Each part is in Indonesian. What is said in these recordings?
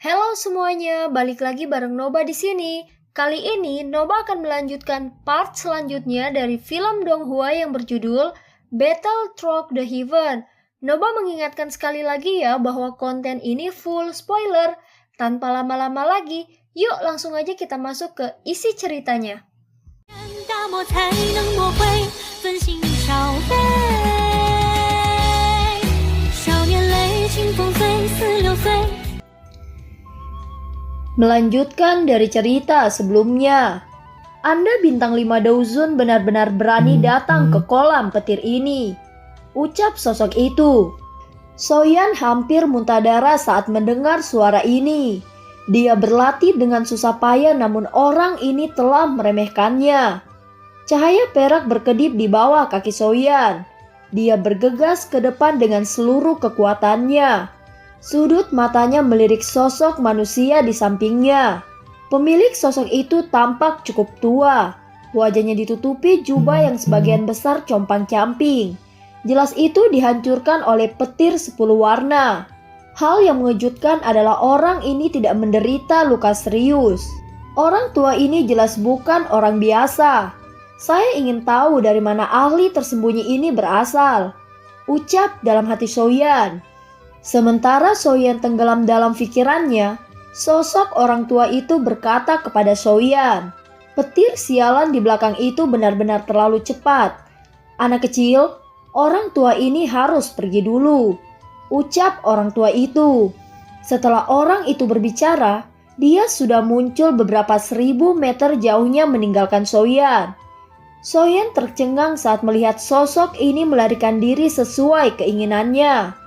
Halo semuanya, balik lagi bareng Noba di sini. Kali ini Noba akan melanjutkan part selanjutnya dari film Donghua yang berjudul Battle Through the Heaven. Noba mengingatkan sekali lagi ya bahwa konten ini full spoiler. Tanpa lama-lama lagi, yuk langsung aja kita masuk ke isi ceritanya. 大漠才能磨灰，尊心少悲。少年泪，清风随，似流岁。 Melanjutkan dari cerita sebelumnya. Anda bintang 5 Daozun benar-benar berani datang ke kolam petir ini, ucap sosok itu. Soyan hampir muntah darah saat mendengar suara ini. Dia berlatih dengan susah payah namun orang ini telah meremehkannya. Cahaya perak berkedip di bawah kaki Soyan. Dia bergegas ke depan dengan seluruh kekuatannya. Sudut matanya melirik sosok manusia di sampingnya. Pemilik sosok itu tampak cukup tua. Wajahnya ditutupi jubah yang sebagian besar compang-camping. Jelas itu dihancurkan oleh petir 10 warna. Hal yang mengejutkan adalah orang ini tidak menderita luka serius. Orang tua ini jelas bukan orang biasa. Saya ingin tahu dari mana ahli tersembunyi ini berasal, ucap dalam hati Soyan. Sementara Soyan tenggelam dalam pikirannya, sosok orang tua itu berkata kepada Soyan, petir sialan di belakang itu benar-benar terlalu cepat. Anak kecil, orang tua ini harus pergi dulu, ucap orang tua itu. Setelah orang itu berbicara, dia sudah muncul beberapa 1000 meter jauhnya meninggalkan Soyan. Soyan tercengang saat melihat sosok ini melarikan diri sesuai keinginannya.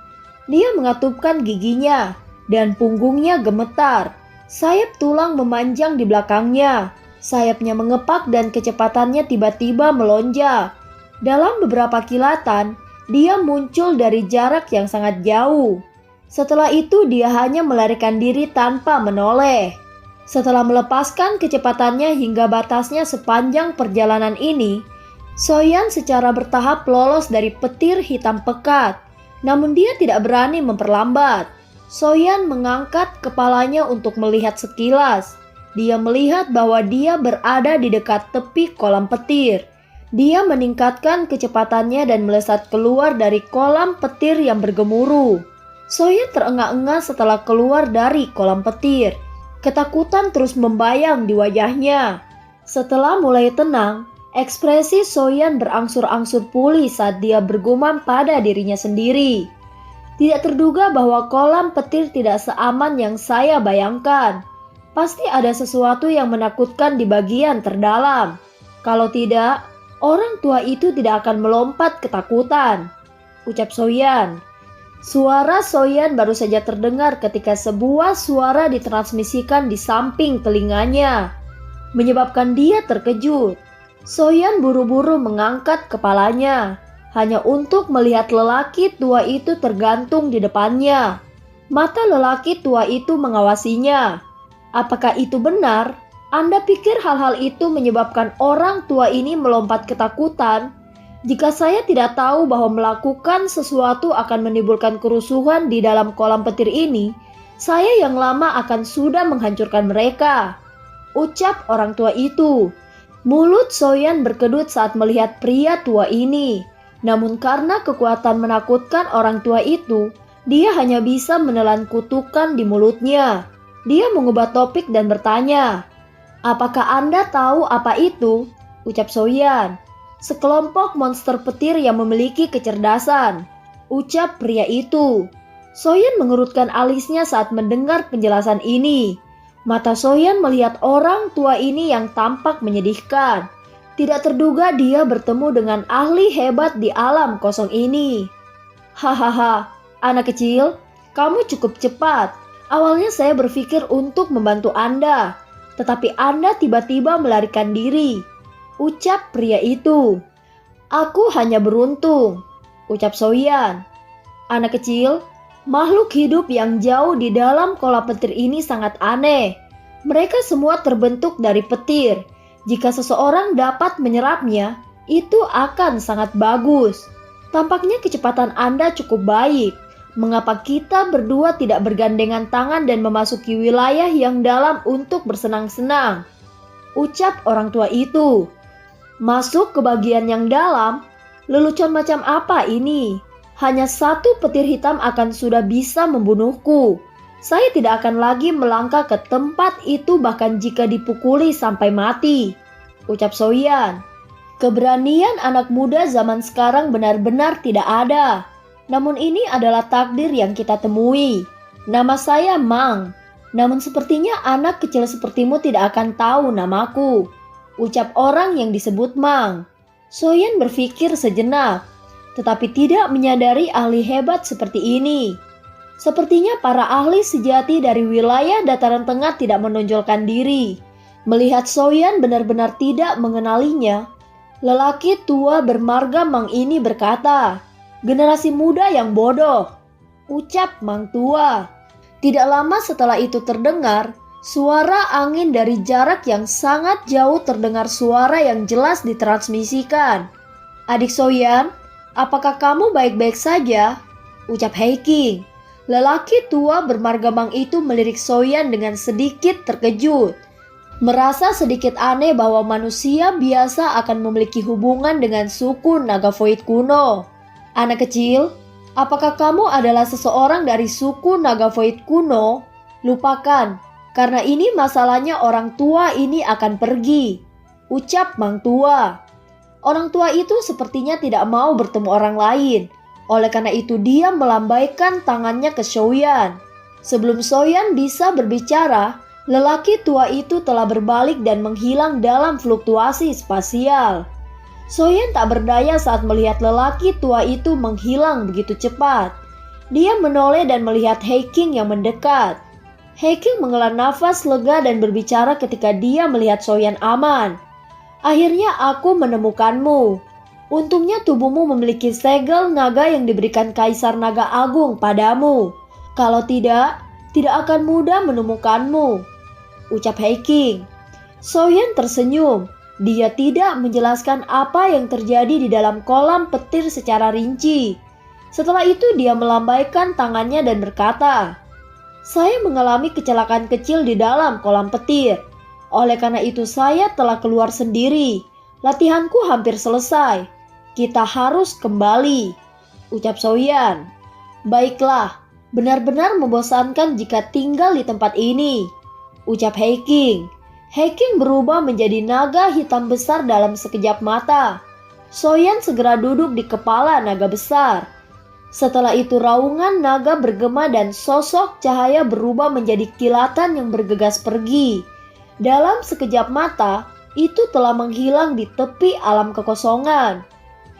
Dia mengatupkan giginya dan punggungnya gemetar. Sayap tulang memanjang di belakangnya. Sayapnya mengepak dan kecepatannya tiba-tiba melonjak. Dalam beberapa kilatan, dia muncul dari jarak yang sangat jauh. Setelah itu dia hanya melarikan diri tanpa menoleh. Setelah melepaskan kecepatannya hingga batasnya sepanjang perjalanan ini, Soyan secara bertahap lolos dari petir hitam pekat. Namun dia tidak berani memperlambat. Soyan mengangkat kepalanya untuk melihat sekilas. Dia melihat bahwa dia berada di dekat tepi kolam petir. Dia meningkatkan kecepatannya dan melesat keluar dari kolam petir yang bergemuruh. Soyan terengah-engah setelah keluar dari kolam petir. Ketakutan terus membayang di wajahnya. Setelah mulai tenang, ekspresi Soyan berangsur-angsur pulih saat dia bergumam pada dirinya sendiri. Tidak terduga bahwa kolam petir tidak seaman yang saya bayangkan. Pasti ada sesuatu yang menakutkan di bagian terdalam. Kalau tidak, orang tua itu tidak akan melompat ketakutan, ucap Soyan. Suara Soyan baru saja terdengar ketika sebuah suara ditransmisikan di samping telinganya, menyebabkan dia terkejut. Soyan buru-buru mengangkat kepalanya, hanya untuk melihat lelaki tua itu tergantung di depannya. Mata lelaki tua itu mengawasinya. Apakah itu benar? Anda pikir hal-hal itu menyebabkan orang tua ini melompat ketakutan? Jika saya tidak tahu bahwa melakukan sesuatu akan menimbulkan kerusuhan di dalam kolam petir ini, saya yang lama akan sudah menghancurkan mereka, ucap orang tua itu. Mulut Soyan berkedut saat melihat pria tua ini. Namun karena kekuatan menakutkan orang tua itu, dia hanya bisa menelan kutukan di mulutnya. Dia mengubah topik dan bertanya, apakah Anda tahu apa itu? Ucap Soyan. Sekelompok monster petir yang memiliki kecerdasan, ucap pria itu. Soyan mengerutkan alisnya saat mendengar penjelasan ini. Mata Soyan melihat orang tua ini yang tampak menyedihkan. Tidak terduga dia bertemu dengan ahli hebat di alam kosong ini. Hahaha, anak kecil, kamu cukup cepat. Awalnya saya berpikir untuk membantu Anda, tetapi Anda tiba-tiba melarikan diri, ucap pria itu. Aku hanya beruntung, ucap Soyan. Anak kecil, makhluk hidup yang jauh di dalam kolam petir ini sangat aneh. Mereka semua terbentuk dari petir. Jika seseorang dapat menyerapnya, itu akan sangat bagus. Tampaknya kecepatan Anda cukup baik. Mengapa kita berdua tidak bergandengan tangan dan memasuki wilayah yang dalam untuk bersenang-senang? Ucap orang tua itu. Masuk ke bagian yang dalam? Lelucon macam apa ini? Hanya satu petir hitam akan sudah bisa membunuhku. Saya tidak akan lagi melangkah ke tempat itu bahkan jika dipukuli sampai mati. Ucap Soyan. Keberanian anak muda zaman sekarang benar-benar tidak ada. Namun ini adalah takdir yang kita temui. Nama saya Mang. Namun sepertinya anak kecil sepertimu tidak akan tahu namaku. Ucap orang yang disebut Mang. Soyan berpikir sejenak, tetapi tidak menyadari ahli hebat seperti ini. Sepertinya para ahli sejati dari wilayah dataran tengah tidak menonjolkan diri. Melihat Soyan benar-benar tidak mengenalinya, lelaki tua bermarga Mang ini berkata, "Generasi muda yang bodoh," ucap Mang tua. Tidak lama setelah itu terdengar suara angin dari jarak yang sangat jauh, terdengar suara yang jelas ditransmisikan. "Adik Soyan, apakah kamu baik-baik saja?" ucap Heiking. Lelaki tua bermarga Mang itu melirik Soyan dengan sedikit terkejut. Merasa sedikit aneh bahwa manusia biasa akan memiliki hubungan dengan suku naga Void kuno. "Anak kecil, apakah kamu adalah seseorang dari suku naga Void kuno? Lupakan, karena ini masalahnya orang tua ini akan pergi," ucap Mang tua. Orang tua itu sepertinya tidak mau bertemu orang lain. Oleh karena itu dia melambaikan tangannya ke Soyan. Sebelum Soyan bisa berbicara, lelaki tua itu telah berbalik dan menghilang dalam fluktuasi spasial. Soyan tak berdaya saat melihat lelaki tua itu menghilang begitu cepat. Dia menoleh dan melihat Heiking yang mendekat. Heiking menghela nafas lega dan berbicara ketika dia melihat Soyan aman. "Akhirnya aku menemukanmu. Untungnya tubuhmu memiliki segel naga yang diberikan Kaisar Naga Agung padamu. Kalau tidak akan mudah menemukanmu," ucap Heiking. Soyan tersenyum. Dia tidak menjelaskan apa yang terjadi di dalam kolam petir secara rinci. Setelah itu dia melambaikan tangannya dan berkata, "Saya mengalami kecelakaan kecil di dalam kolam petir. Oleh karena itu saya telah keluar sendiri. Latihanku hampir selesai. Kita harus kembali," ucap Soyan. "Baiklah, benar-benar membosankan jika tinggal di tempat ini," ucap Heiking. Heiking berubah menjadi naga hitam besar dalam sekejap mata. Soyan segera duduk di kepala naga besar. Setelah itu raungan naga bergema dan sosok cahaya berubah menjadi kilatan yang bergegas pergi. Dalam sekejap mata, itu telah menghilang di tepi alam kekosongan.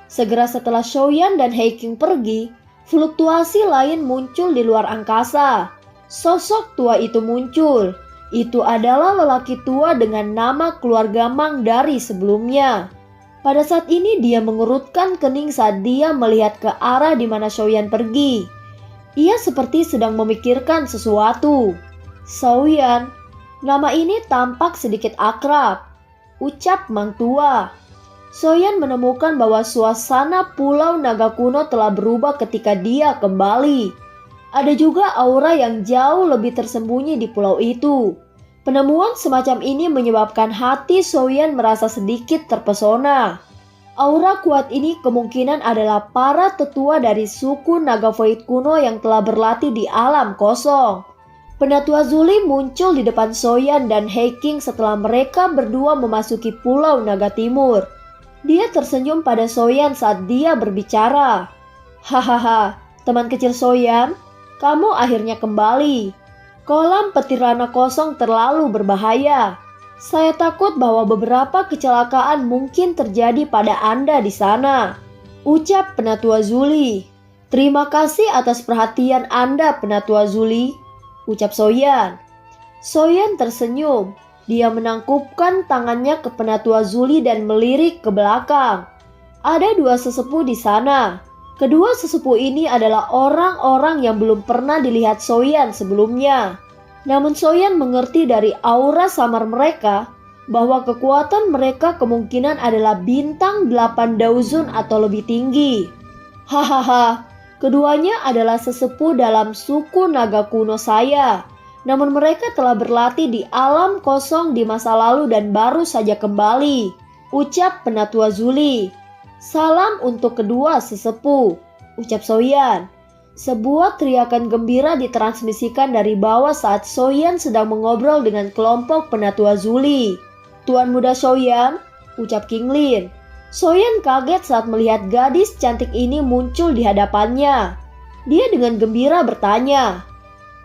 Segera setelah Soyan dan Heiking pergi, fluktuasi lain muncul di luar angkasa. Sosok tua itu muncul. Itu adalah lelaki tua dengan nama keluarga Mang dari sebelumnya. Pada saat ini dia mengerutkan kening saat dia melihat ke arah di mana Soyan pergi. Ia seperti sedang memikirkan sesuatu. "Soyan, nama ini tampak sedikit akrab," ucap Mang tua. Soyan menemukan bahwa suasana Pulau Naga Kuno telah berubah ketika dia kembali. Ada juga aura yang jauh lebih tersembunyi di pulau itu. Penemuan semacam ini menyebabkan hati Soyan merasa sedikit terpesona. Aura kuat ini kemungkinan adalah para tetua dari suku Naga Void kuno yang telah berlatih di alam kosong. Penatua Zuli muncul di depan Soyan dan Heiking setelah mereka berdua memasuki Pulau Naga Timur. Dia tersenyum pada Soyan saat dia berbicara. "Hahaha, teman kecil Soyan, kamu akhirnya kembali. Kolam petir ranah kosong terlalu berbahaya. Saya takut bahwa beberapa kecelakaan mungkin terjadi pada Anda di sana," ucap Penatua Zuli. "Terima kasih atas perhatian Anda, Penatua Zuli," ucap Soyan. Soyan tersenyum. Dia menangkupkan tangannya ke Penatua Zuli dan melirik ke belakang. Ada dua sesepuh di sana. Kedua sesepuh ini adalah orang-orang yang belum pernah dilihat Soyan sebelumnya. Namun Soyan mengerti dari aura samar mereka bahwa kekuatan mereka kemungkinan adalah bintang 8 dauzun atau lebih tinggi. "Hahaha, Keduanya adalah sesepuh dalam suku naga kuno saya. Namun mereka telah berlatih di alam kosong di masa lalu dan baru saja kembali. Ucap Penatua Zuli. Salam untuk kedua sesepuh, ucap Soyan. Sebuah teriakan gembira ditransmisikan dari bawah saat Soyan sedang mengobrol dengan kelompok Penatua Zuli. Tuan muda Soyan, ucap King Lin. Soyan kaget saat melihat gadis cantik ini muncul di hadapannya. Dia dengan gembira bertanya,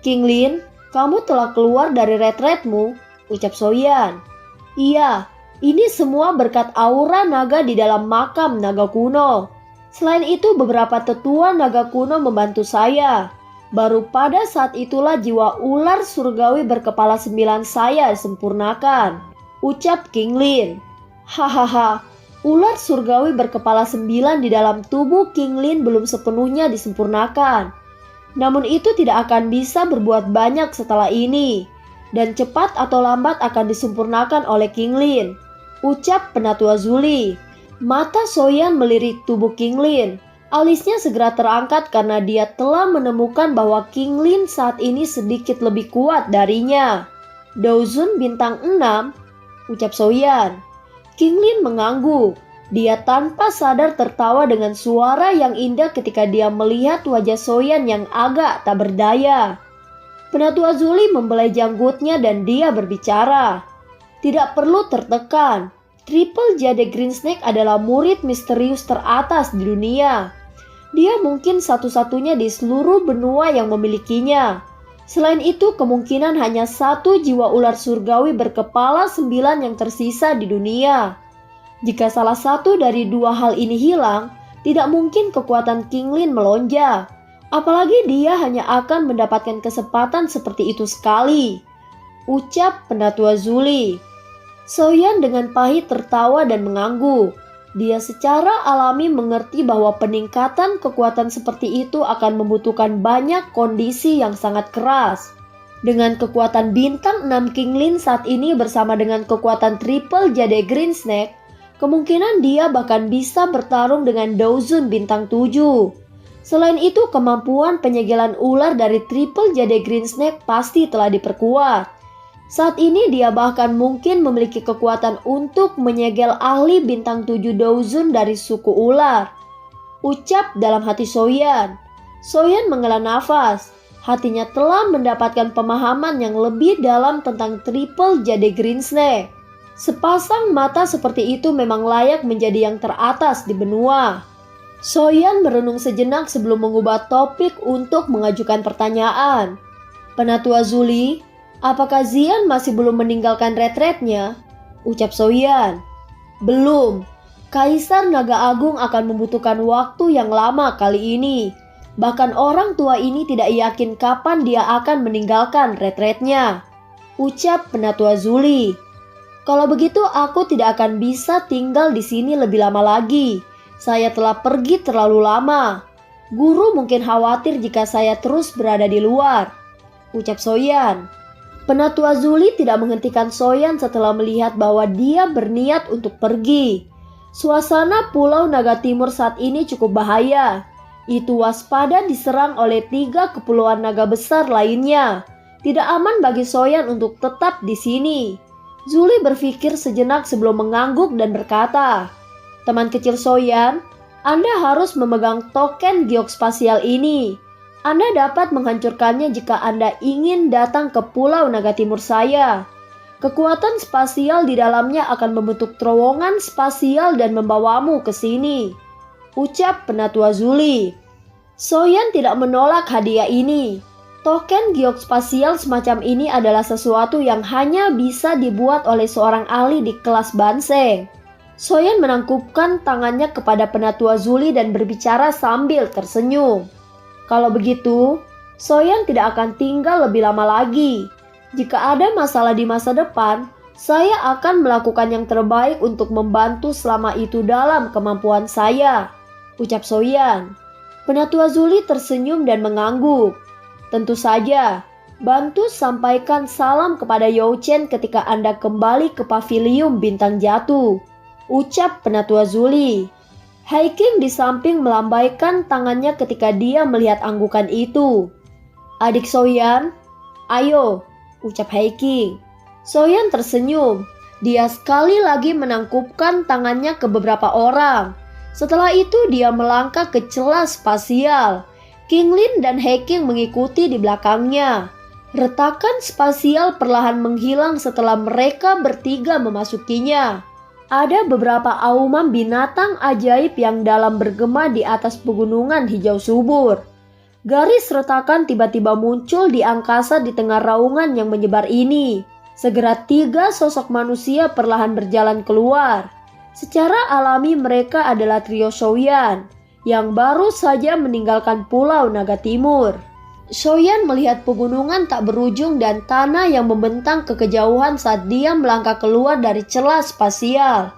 King Lin, kamu telah keluar dari retretmu, ucap Soyan. Iya, ini semua berkat aura naga di dalam makam naga kuno. Selain itu beberapa tetua naga kuno membantu saya. Baru pada saat itulah jiwa ular surgawi berkepala 9 saya sempurnakan, ucap King Lin. Hahaha, ular surgawi berkepala 9 di dalam tubuh King Lin belum sepenuhnya disempurnakan. Namun itu tidak akan bisa berbuat banyak setelah ini. Dan cepat atau lambat akan disempurnakan oleh King Lin, ucap Penatua Zuli. Mata Soyan melirik tubuh King Lin. Alisnya segera terangkat karena dia telah menemukan bahwa King Lin saat ini sedikit lebih kuat darinya. Daozun bintang 6, ucap Soyan. King Lin mengangguk. Dia tanpa sadar tertawa dengan suara yang indah ketika dia melihat wajah Soyan yang agak tak berdaya. Penatua Zuli membelai janggutnya dan dia berbicara. Tidak perlu tertekan. Triple Jade Greensnake adalah murid misterius teratas di dunia. Dia mungkin satu-satunya di seluruh benua yang memilikinya. Selain itu, kemungkinan hanya satu jiwa ular surgawi berkepala 9 yang tersisa di dunia. Jika salah satu dari dua hal ini hilang, tidak mungkin kekuatan King Lin melonjak. Apalagi dia hanya akan mendapatkan kesempatan seperti itu sekali, ucap Penatua Zuli. Soyan dengan pahit tertawa dan mengangguk. Dia secara alami mengerti bahwa peningkatan kekuatan seperti itu akan membutuhkan banyak kondisi yang sangat keras. Dengan kekuatan bintang 6 King Lin saat ini bersama dengan kekuatan Triple Jade Greensnake, kemungkinan dia bahkan bisa bertarung dengan Daozun bintang 7. Selain itu, kemampuan penyegelan ular dari Triple Jade Greensnake pasti telah diperkuat. Saat ini dia bahkan mungkin memiliki kekuatan untuk menyegel ahli bintang 7 Daozun dari suku ular, ucap dalam hati Soyan. Soyan menghela nafas. Hatinya telah mendapatkan pemahaman yang lebih dalam tentang Triple Jade Greensnake. Sepasang mata seperti itu memang layak menjadi yang teratas di benua. Soyan merenung sejenak sebelum mengubah topik untuk mengajukan pertanyaan. Penatua Zuli, apakah Xian masih belum meninggalkan retretnya? Ucap Soyan. Belum. Kaisar Naga Agung akan membutuhkan waktu yang lama kali ini. Bahkan orang tua ini tidak yakin kapan dia akan meninggalkan retretnya, ucap Penatua Zuli. Kalau begitu aku tidak akan bisa tinggal di sini lebih lama lagi. Saya telah pergi terlalu lama. Guru mungkin khawatir jika saya terus berada di luar, ucap Soyan. Penatua Zuli tidak menghentikan Soyan setelah melihat bahwa dia berniat untuk pergi. Suasana Pulau Naga Timur saat ini cukup bahaya. Itu waspada diserang oleh 3 kepulauan naga besar lainnya. Tidak aman bagi Soyan untuk tetap di sini. Zuli berpikir sejenak sebelum mengangguk dan berkata, teman kecil Soyan, Anda harus memegang token geospasial ini. Anda dapat menghancurkannya jika Anda ingin datang ke Pulau Naga Timur saya. Kekuatan spasial di dalamnya akan membentuk terowongan spasial dan membawamu ke sini, ucap Penatua Zuli. Soyan tidak menolak hadiah ini. Token geospasial semacam ini adalah sesuatu yang hanya bisa dibuat oleh seorang ahli di kelas Banseng. Soyan menangkupkan tangannya kepada Penatua Zuli dan berbicara sambil tersenyum. Kalau begitu, Soyan tidak akan tinggal lebih lama lagi. Jika ada masalah di masa depan, saya akan melakukan yang terbaik untuk membantu selama itu dalam kemampuan saya, ucap Soyan. Penatua Zuli tersenyum dan mengangguk. Tentu saja, bantu sampaikan salam kepada Yao Chen ketika Anda kembali ke pavilium bintang jatuh, ucap Penatua Zuli. Haiking di samping melambaikan tangannya ketika dia melihat anggukan itu. "Adik Soyan, ayo," ucap Haiking. Soyan tersenyum. Dia sekali lagi menangkupkan tangannya ke beberapa orang. Setelah itu dia melangkah ke celah spasial. Kinglin dan Haiking mengikuti di belakangnya. Retakan spasial perlahan menghilang setelah mereka bertiga memasukinya. Ada beberapa auman binatang ajaib yang dalam bergema di atas pegunungan hijau subur. Garis retakan tiba-tiba muncul di angkasa di tengah raungan yang menyebar ini. Segera 3 sosok manusia perlahan berjalan keluar. Secara alami mereka adalah trio Soyan yang baru saja meninggalkan Pulau Naga Timur. Soyan melihat pegunungan tak berujung dan tanah yang membentang ke kejauhan saat dia melangkah keluar dari celah spasial.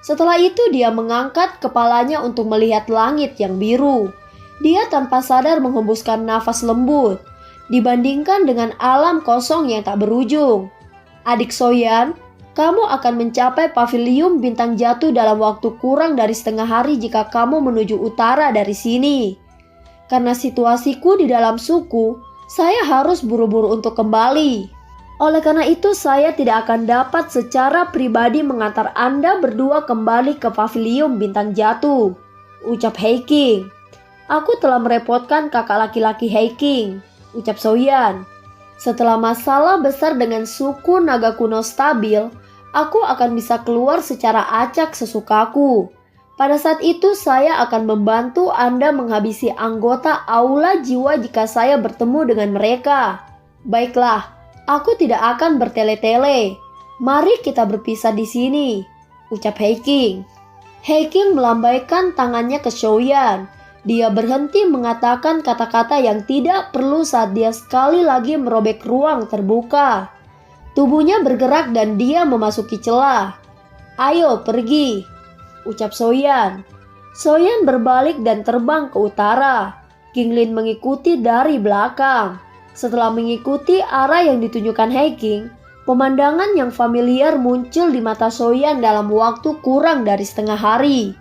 Setelah itu dia mengangkat kepalanya untuk melihat langit yang biru. Dia tanpa sadar menghembuskan nafas lembut dibandingkan dengan alam kosong yang tak berujung. "Adik Soyan, kamu akan mencapai pavilion bintang jatuh dalam waktu kurang dari setengah hari jika kamu menuju utara dari sini. Karena situasiku di dalam suku, saya harus buru-buru untuk kembali. Oleh karena itu saya tidak akan dapat secara pribadi mengantar Anda berdua kembali ke pavilion bintang jatuh," ucap Haiking. "Aku telah merepotkan kakak laki-laki Haiking," ucap Soyan. "Setelah masalah besar dengan suku naga kuno stabil, aku akan bisa keluar secara acak sesukaku. Pada saat itu saya akan membantu Anda menghabisi anggota aula jiwa jika saya bertemu dengan mereka. Baiklah, aku tidak akan bertele-tele. Mari kita berpisah di sini," ucap Haiking. Haiking melambaikan tangannya ke Soyan. Dia berhenti mengatakan kata-kata yang tidak perlu saat dia sekali lagi merobek ruang terbuka. Tubuhnya bergerak dan dia memasuki celah. "Ayo pergi," ucap Soyan. Soyan berbalik dan terbang ke utara. Kinglin mengikuti dari belakang. Setelah mengikuti arah yang ditunjukkan Haiking, pemandangan yang familiar muncul di mata Soyan dalam waktu kurang dari setengah hari.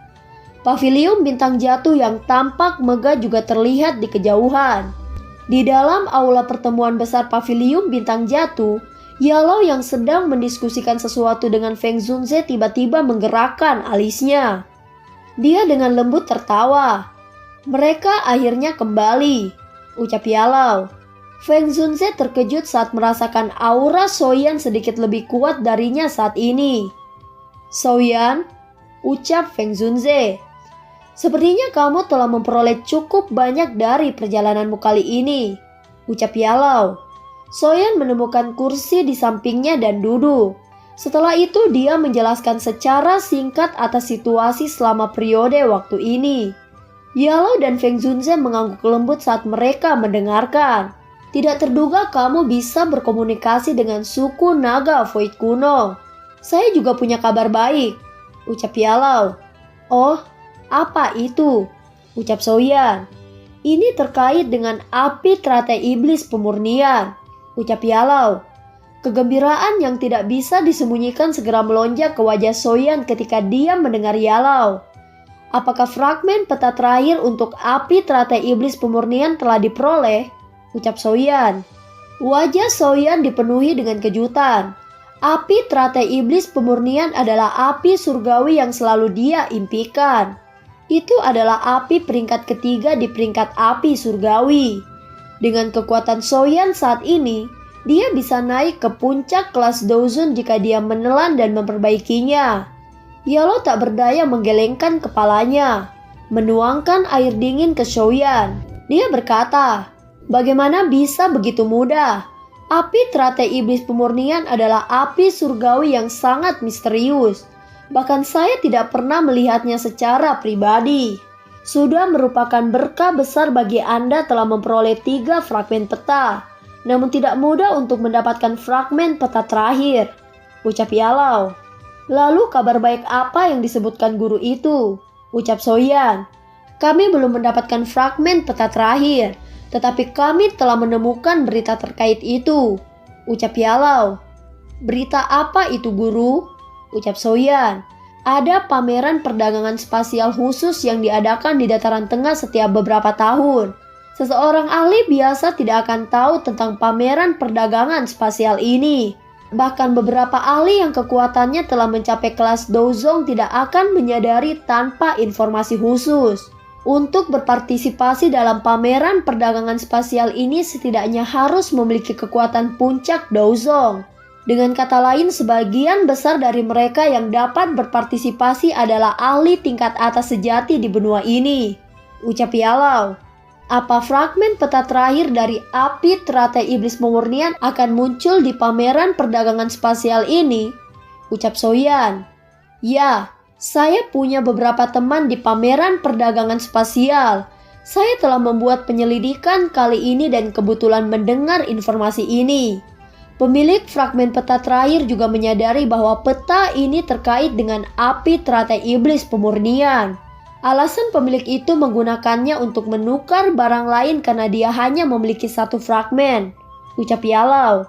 Pavilion bintang jatuh yang tampak megah juga terlihat di kejauhan. Di dalam aula pertemuan besar pavilion bintang jatuh, Yellow yang sedang mendiskusikan sesuatu dengan Feng Zunze tiba-tiba menggerakkan alisnya. Dia dengan lembut tertawa. "Mereka akhirnya kembali," ucap Yellow. Feng Zunze terkejut saat merasakan aura Soyan sedikit lebih kuat darinya saat ini. "Soyan," ucap Feng Zunze, "sepertinya kamu telah memperoleh cukup banyak dari perjalananmu kali ini," ucap Yellow. Soyan menemukan kursi di sampingnya dan duduk. Setelah itu dia menjelaskan secara singkat atas situasi selama periode waktu ini. Yellow dan Feng Zunze mengangguk lembut saat mereka mendengarkan. "Tidak terduga kamu bisa berkomunikasi dengan suku naga Void kuno. Saya juga punya kabar baik," ucap Yellow. "Oh, apa itu?" ucap Soyan. "Ini terkait dengan api teratai iblis pemurnian," ucap Yellow. Kegembiraan yang tidak bisa disembunyikan segera melonjak ke wajah Soyan ketika dia mendengar Yellow. "Apakah fragmen peta terakhir untuk api teratai iblis pemurnian telah diperoleh?" ucap Soyan. Wajah Soyan dipenuhi dengan kejutan. Api teratai iblis pemurnian adalah api surgawi yang selalu dia impikan. Itu adalah api peringkat ketiga di peringkat api surgawi. Dengan kekuatan Soyan saat ini, dia bisa naik ke puncak kelas Douzun jika dia menelan dan memperbaikinya. Yellow tak berdaya menggelengkan kepalanya, menuangkan air dingin ke Soyan. Dia berkata, "Bagaimana bisa begitu mudah? Api teratai iblis pemurnian adalah api surgawi yang sangat misterius. Bahkan saya tidak pernah melihatnya secara pribadi. Sudah merupakan berkah besar bagi Anda telah memperoleh 3 fragmen peta. Namun tidak mudah untuk mendapatkan fragmen peta terakhir," ucap Yellow. "Lalu kabar baik apa yang disebutkan guru itu?" ucap Soyan. "Kami belum mendapatkan fragmen peta terakhir, tetapi kami telah menemukan berita terkait itu," ucap Yellow. "Berita apa itu, guru?" ucap Soyan. Ada pameran perdagangan spasial khusus yang diadakan di dataran tengah setiap beberapa tahun. Seseorang ahli biasa tidak akan tahu tentang pameran perdagangan spasial ini. Bahkan beberapa ahli yang kekuatannya telah mencapai kelas Dozong tidak akan menyadari tanpa informasi khusus. Untuk berpartisipasi dalam pameran perdagangan spasial ini setidaknya harus memiliki kekuatan puncak Dozong. Dengan kata lain, sebagian besar dari mereka yang dapat berpartisipasi adalah ahli tingkat atas sejati di benua ini. Ucap Yalau. Apa fragmen peta terakhir dari api teratai iblis pemurnian akan muncul di pameran perdagangan spasial ini? Ucap Soyan. Ya, saya punya beberapa teman di pameran perdagangan spasial. Saya telah membuat penyelidikan kali ini dan kebetulan mendengar informasi ini. Pemilik fragmen peta terakhir juga menyadari bahwa peta ini terkait dengan api teratai iblis pemurnian. Alasan pemilik itu menggunakannya untuk menukar barang lain karena dia hanya memiliki satu fragmen. Ucap Yalau.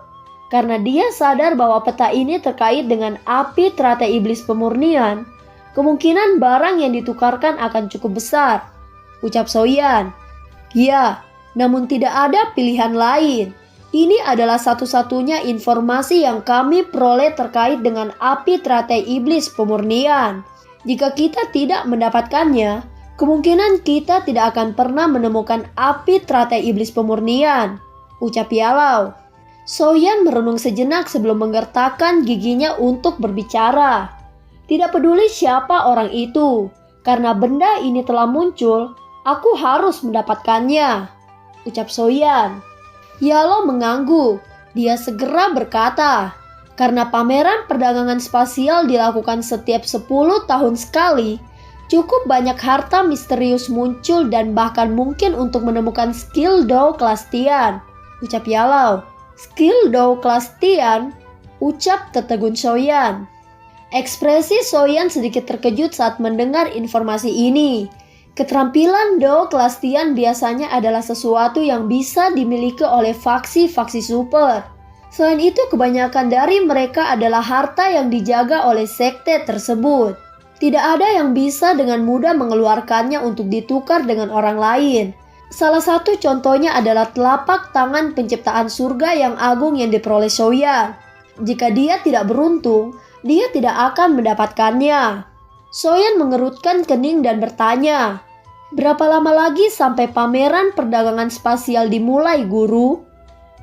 Karena dia sadar bahwa peta ini terkait dengan api teratai iblis pemurnian, kemungkinan barang yang ditukarkan akan cukup besar. Ucap Soyan. Ya, namun tidak ada pilihan lain. Ini adalah satu-satunya informasi yang kami peroleh terkait dengan api teratai iblis pemurnian. Jika kita tidak mendapatkannya, kemungkinan kita tidak akan pernah menemukan api teratai iblis pemurnian. Ucap Yalau. Soyan merenung sejenak sebelum menggertakkan giginya untuk berbicara. Tidak peduli siapa orang itu, karena benda ini telah muncul, aku harus mendapatkannya. Ucap Soyan. Yalau mengangguk. Dia segera berkata, karena pameran perdagangan spasial dilakukan setiap 10 tahun sekali, cukup banyak harta misterius muncul dan bahkan mungkin untuk menemukan skill Dao kelas Tian. Ucap Yalau. Skill Dao kelas Tian? Ucap tertegun Soyan. Ekspresi Soyan sedikit terkejut saat mendengar informasi ini. Keterampilan Dao kelas Tian biasanya adalah sesuatu yang bisa dimiliki oleh faksi-faksi super. Selain itu, kebanyakan dari mereka adalah harta yang dijaga oleh sekte tersebut. Tidak ada yang bisa dengan mudah mengeluarkannya untuk ditukar dengan orang lain. Salah satu contohnya adalah telapak tangan penciptaan surga yang agung yang diperoleh Soyan. Jika dia tidak beruntung, dia tidak akan mendapatkannya. Soyan mengerutkan kening dan bertanya, berapa lama lagi sampai pameran perdagangan spasial dimulai, Guru?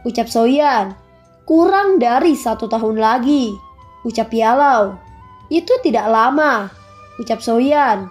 Ucap Soyan. Kurang dari 1 tahun lagi. Ucap Yalau. Itu tidak lama. Ucap Soyan.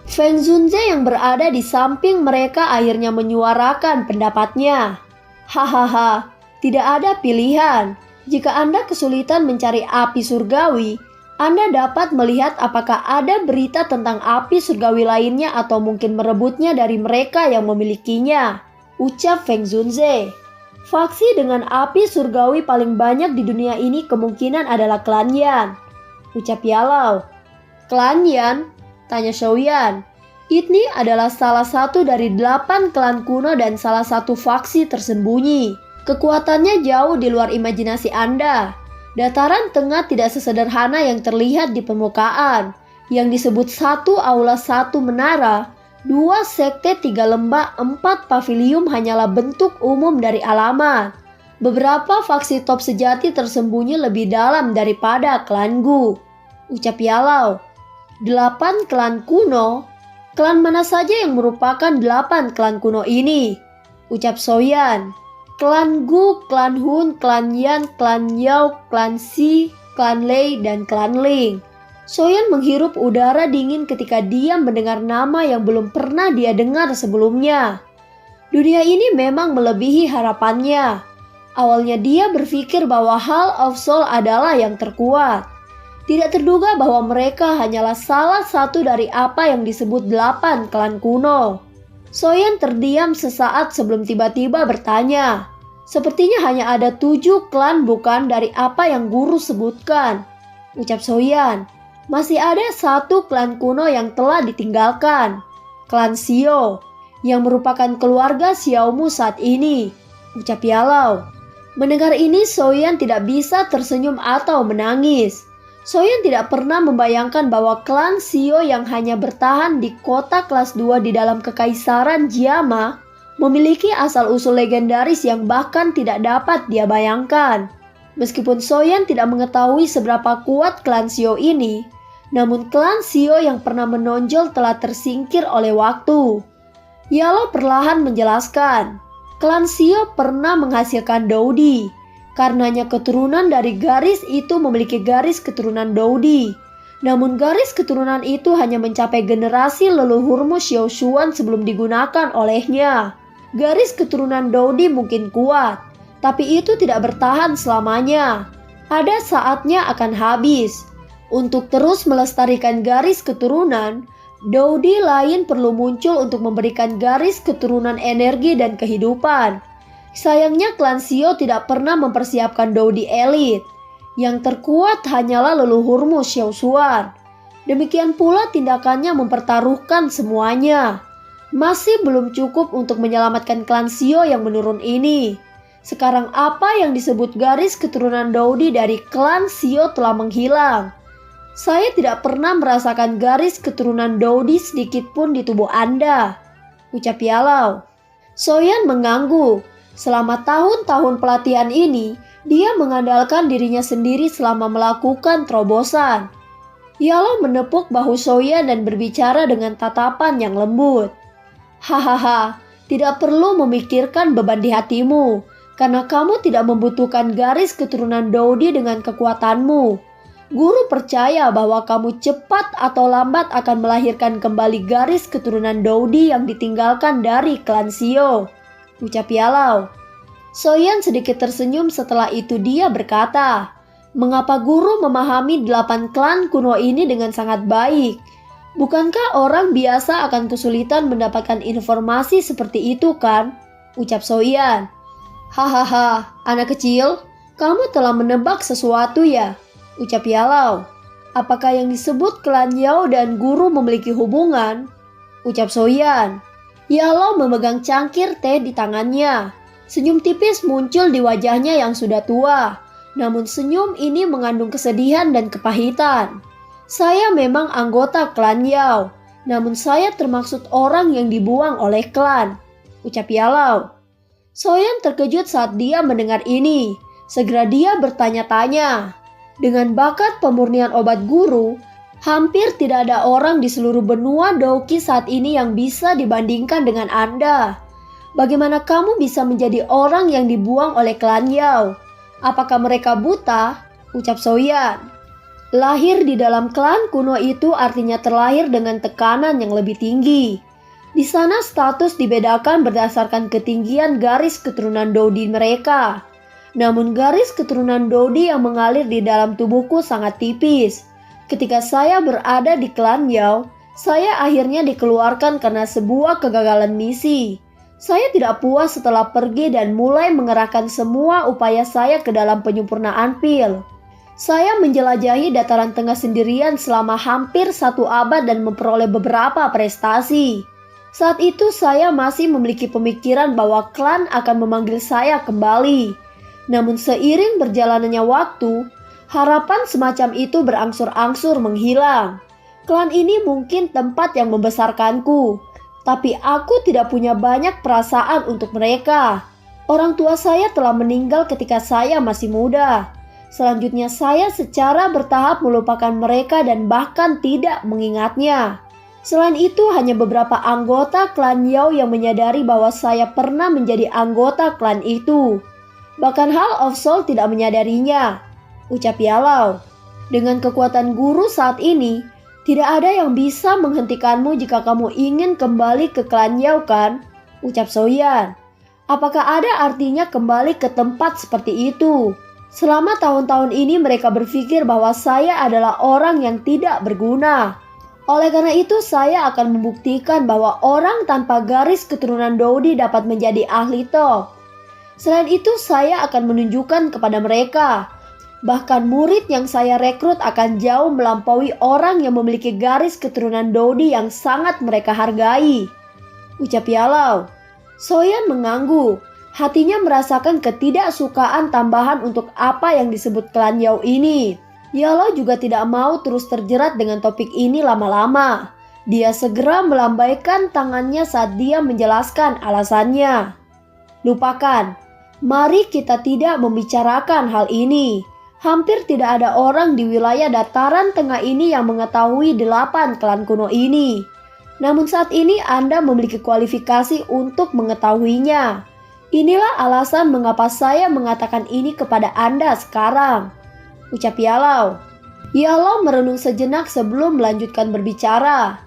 Feng Zunze yang berada di samping mereka akhirnya menyuarakan pendapatnya. Hahaha, tidak ada pilihan. Jika Anda kesulitan mencari api surgawi, Anda dapat melihat apakah ada berita tentang api surgawi lainnya atau mungkin merebutnya dari mereka yang memilikinya. Ucap Feng Zunze. Faksi dengan api surgawi paling banyak di dunia ini kemungkinan adalah klan Yan. Ucap Yalau. Klan Yan? Tanya Soyan. Ini adalah salah satu dari 8 klan kuno dan salah satu faksi tersembunyi. Kekuatannya jauh di luar imajinasi Anda. Dataran tengah tidak sesederhana yang terlihat di permukaan. Yang disebut 1 aula 1 menara, 2 sekte, 3 lembah, 4 pavilium hanyalah bentuk umum dari alamat. Beberapa faksi top sejati tersembunyi lebih dalam daripada klan Gu. Ucap Yalau. 8 klan kuno? Klan mana saja yang merupakan 8 klan kuno ini? Ucap Soyan. Klan Gu, klan Hun, klan Yan, klan Yao, klan Si, klan Lei, dan klan Ling. Soyan menghirup udara dingin ketika dia mendengar nama yang belum pernah dia dengar sebelumnya. Dunia ini memang melebihi harapannya. Awalnya dia berpikir bahwa Hall of Soul adalah yang terkuat. Tidak terduga bahwa mereka hanyalah salah satu dari apa yang disebut 8 klan kuno. Soyan terdiam sesaat sebelum tiba-tiba bertanya. Sepertinya hanya ada 7 klan bukan dari apa yang guru sebutkan. Ucap Soyan. Masih ada 1 klan kuno yang telah ditinggalkan. Klan Xiao, yang merupakan keluarga Xiaomu saat ini. Ucap Yalau. Mendengar ini Soyan tidak bisa tersenyum atau menangis. Soyeon tidak pernah membayangkan bahwa klan Shio yang hanya bertahan di kota kelas 2 di dalam kekaisaran Jiama memiliki asal-usul legendaris yang bahkan tidak dapat dia bayangkan. Meskipun Soyeon tidak mengetahui seberapa kuat klan Shio ini, namun klan Shio yang pernah menonjol telah tersingkir oleh waktu. Yalo perlahan menjelaskan, klan Shio pernah menghasilkan Doudi. Karenanya keturunan dari garis itu memiliki garis keturunan Doudi. Namun garis keturunan itu hanya mencapai generasi leluhurmu Xiao Xuan sebelum digunakan olehnya. Garis keturunan Doudi mungkin kuat, tapi itu tidak bertahan selamanya. Ada saatnya akan habis. Untuk terus melestarikan garis keturunan, Doudi lain perlu muncul untuk memberikan garis keturunan energi dan kehidupan. Sayangnya klan Shio tidak pernah mempersiapkan Doudi elit. Yang terkuat hanyalah leluhurmu Xiao Xuan. Demikian pula tindakannya mempertaruhkan semuanya. Masih belum cukup untuk menyelamatkan klan Shio yang menurun ini. Sekarang apa yang disebut garis keturunan Doudi dari klan Shio telah menghilang. Saya tidak pernah merasakan garis keturunan Doudi sedikit pun di tubuh Anda, ucap Yalo. Soyeon mengangguk. Selama tahun-tahun pelatihan ini, dia mengandalkan dirinya sendiri selama melakukan terobosan. Yalo menepuk bahu Soyeon dan berbicara dengan tatapan yang lembut. Hahaha, tidak perlu memikirkan beban di hatimu, karena kamu tidak membutuhkan garis keturunan Doudi dengan kekuatanmu. Guru percaya bahwa kamu cepat atau lambat akan melahirkan kembali garis keturunan Doudi yang ditinggalkan dari klan Shio, ucap Yalo. Soyeon sedikit tersenyum setelah itu dia berkata, mengapa guru memahami 8 klan kuno ini dengan sangat baik? Bukankah orang biasa akan kesulitan mendapatkan informasi seperti itu kan? Ucap Soyeon. Hahaha, anak kecil, kamu telah menebak sesuatu ya? Ucap Yalo. Apakah yang disebut klan Yao dan guru memiliki hubungan? Ucap Soyeon. Yalo memegang cangkir teh di tangannya. Senyum tipis muncul di wajahnya yang sudah tua. Namun senyum ini mengandung kesedihan dan kepahitan. Saya memang anggota klan Yao. Namun saya termaksud orang yang dibuang oleh klan, ucap Yalo. Soyeon terkejut saat dia mendengar ini. Segera dia bertanya-tanya. Dengan bakat pemurnian obat guru, hampir tidak ada orang di seluruh benua Douki saat ini yang bisa dibandingkan dengan Anda. Bagaimana kamu bisa menjadi orang yang dibuang oleh klan Yao? Apakah mereka buta? Ucap Soyeon. Lahir di dalam klan kuno itu artinya terlahir dengan tekanan yang lebih tinggi. Di sana status dibedakan berdasarkan ketinggian garis keturunan Doudi mereka. Namun garis keturunan Doudi yang mengalir di dalam tubuhku sangat tipis. Ketika saya berada di klan Yao, saya akhirnya dikeluarkan karena sebuah kegagalan misi. Saya tidak puas setelah pergi dan mulai mengerahkan semua upaya saya ke dalam penyempurnaan pil. Saya menjelajahi dataran tengah sendirian selama hampir 1 abad dan memperoleh beberapa prestasi. Saat itu saya masih memiliki pemikiran bahwa klan akan memanggil saya kembali. Namun seiring berjalannya waktu, harapan semacam itu berangsur-angsur menghilang. Klan ini mungkin tempat yang membesarkanku. Tapi aku tidak punya banyak perasaan untuk mereka. Orang tua saya telah meninggal ketika saya masih muda. Selanjutnya saya secara bertahap melupakan mereka dan bahkan tidak mengingatnya. Selain itu hanya beberapa anggota klan Yao yang menyadari bahwa saya pernah menjadi anggota klan itu. Bahkan Hall of Soul tidak menyadarinya, ucap Yalo. Dengan kekuatan guru saat ini, tidak ada yang bisa menghentikanmu jika kamu ingin kembali ke klan Yao kan? Ucap Soyeon. Apakah ada artinya kembali ke tempat seperti itu? Selama tahun-tahun ini mereka berpikir bahwa saya adalah orang yang tidak berguna. Oleh karena itu saya akan membuktikan bahwa orang tanpa garis keturunan Doudi dapat menjadi ahli top. Selain itu saya akan menunjukkan kepada mereka. Bahkan murid yang saya rekrut akan jauh melampaui orang yang memiliki garis keturunan Doudi yang sangat mereka hargai, ucap Yalo. Soyeon mengangguk. Hatinya merasakan ketidaksukaan tambahan untuk apa yang disebut klan Yao ini. Yalo juga tidak mau terus terjerat dengan topik ini lama-lama. Dia segera melambaikan tangannya saat dia menjelaskan alasannya. Lupakan, mari kita tidak membicarakan hal ini. Hampir tidak ada orang di wilayah dataran tengah ini yang mengetahui 8 klan kuno ini. Namun saat ini Anda memiliki kualifikasi untuk mengetahuinya. Inilah alasan mengapa saya mengatakan ini kepada Anda sekarang, ucap Yalo. Yalo merenung sejenak sebelum melanjutkan berbicara.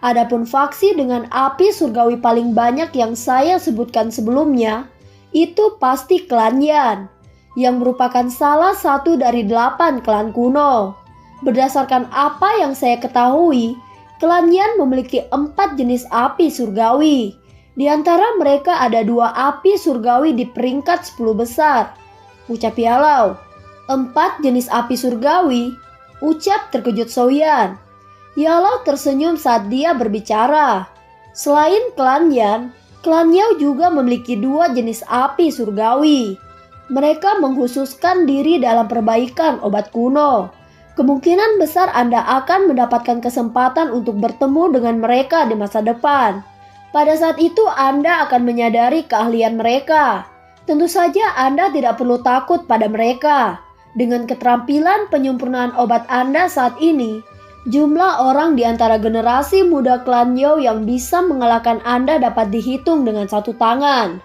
Adapun faksi dengan api surgawi paling banyak yang saya sebutkan sebelumnya, itu pasti klan Yan, yang merupakan salah satu dari 8 klan kuno. Berdasarkan apa yang saya ketahui, klan Yan memiliki 4 jenis api surgawi. Di antara mereka ada 2 api surgawi di peringkat 10 besar, ucap Yalo. 4 jenis api surgawi, ucap terkejut Soyan. Yalo tersenyum saat dia berbicara. Selain klan Yan, klan Yao juga memiliki 2 jenis api surgawi. Mereka mengkhususkan diri dalam perbaikan obat kuno. Kemungkinan besar Anda akan mendapatkan kesempatan untuk bertemu dengan mereka di masa depan. Pada saat itu Anda akan menyadari keahlian mereka. Tentu saja Anda tidak perlu takut pada mereka. Dengan keterampilan penyempurnaan obat Anda saat ini, jumlah orang di antara generasi muda klan Yao yang bisa mengalahkan Anda dapat dihitung dengan 1 tangan.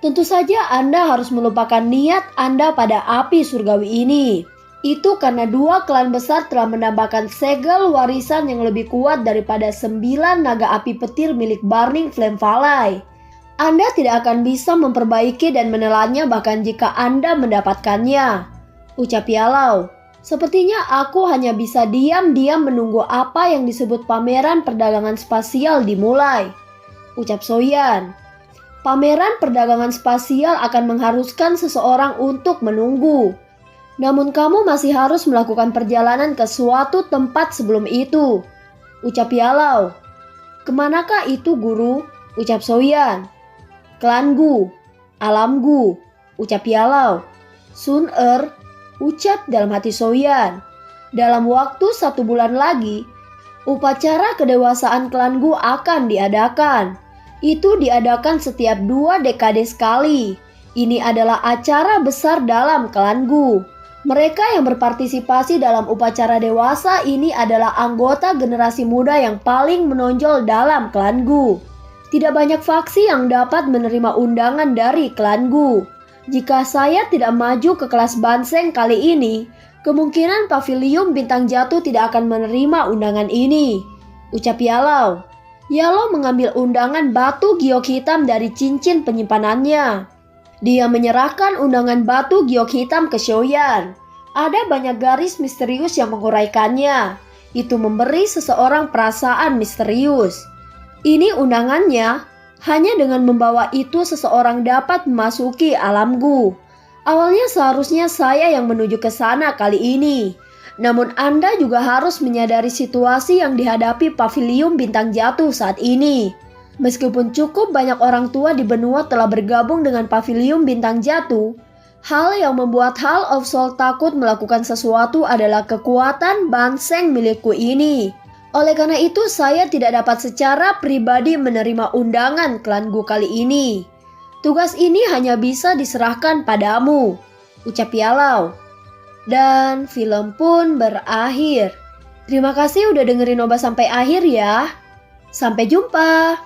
Tentu saja Anda harus melupakan niat Anda pada api surgawi ini. Itu karena 2 klan besar telah menambahkan segel warisan yang lebih kuat daripada 9 naga api petir milik Burning Flame Valley. Anda tidak akan bisa memperbaiki dan menelannya bahkan jika Anda mendapatkannya, ucap Yalo. Sepertinya aku hanya bisa diam-diam menunggu apa yang disebut pameran perdagangan spasial dimulai, ucap Soyan. Pameran perdagangan spasial akan mengharuskan seseorang untuk menunggu. Namun kamu masih harus melakukan perjalanan ke suatu tempat sebelum itu, ucap Yalo. Kemanakah itu, guru? Ucap Soyan. Klangu, alamgu, ucap Yalo. Sun-er, ucap dalam hati Soyan. Dalam waktu 1 bulan lagi, upacara kedewasaan klangu akan diadakan. Itu diadakan setiap 2 dekade sekali. Ini adalah acara besar dalam klangu. Mereka yang berpartisipasi dalam upacara dewasa ini adalah anggota generasi muda yang paling menonjol dalam klangu. Tidak banyak faksi yang dapat menerima undangan dari klangu. Jika saya tidak maju ke kelas Banseng kali ini, kemungkinan Pavilium Bintang Jatuh tidak akan menerima undangan ini, ucap Yalo. Yalo mengambil undangan batu giok hitam dari cincin penyimpanannya. Dia menyerahkan undangan batu giok hitam ke Soyan. Ada banyak garis misterius yang menguraikannya. Itu memberi seseorang perasaan misterius. Ini undangannya. Hanya dengan membawa itu seseorang dapat memasuki alamku. Awalnya seharusnya saya yang menuju ke sana kali ini. Namun Anda juga harus menyadari situasi yang dihadapi Pavilium Bintang Jatuh saat ini. Meskipun cukup banyak orang tua di benua telah bergabung dengan Pavilium Bintang Jatuh, hal yang membuat Hall of Soul takut melakukan sesuatu adalah kekuatan Banseng milikku ini. Oleh karena itu saya tidak dapat secara pribadi menerima undangan klanku kali ini. Tugas ini hanya bisa diserahkan padamu, ucap Yalo. Dan film pun berakhir. Terima kasih udah dengerin Oba sampai akhir ya. Sampai jumpa.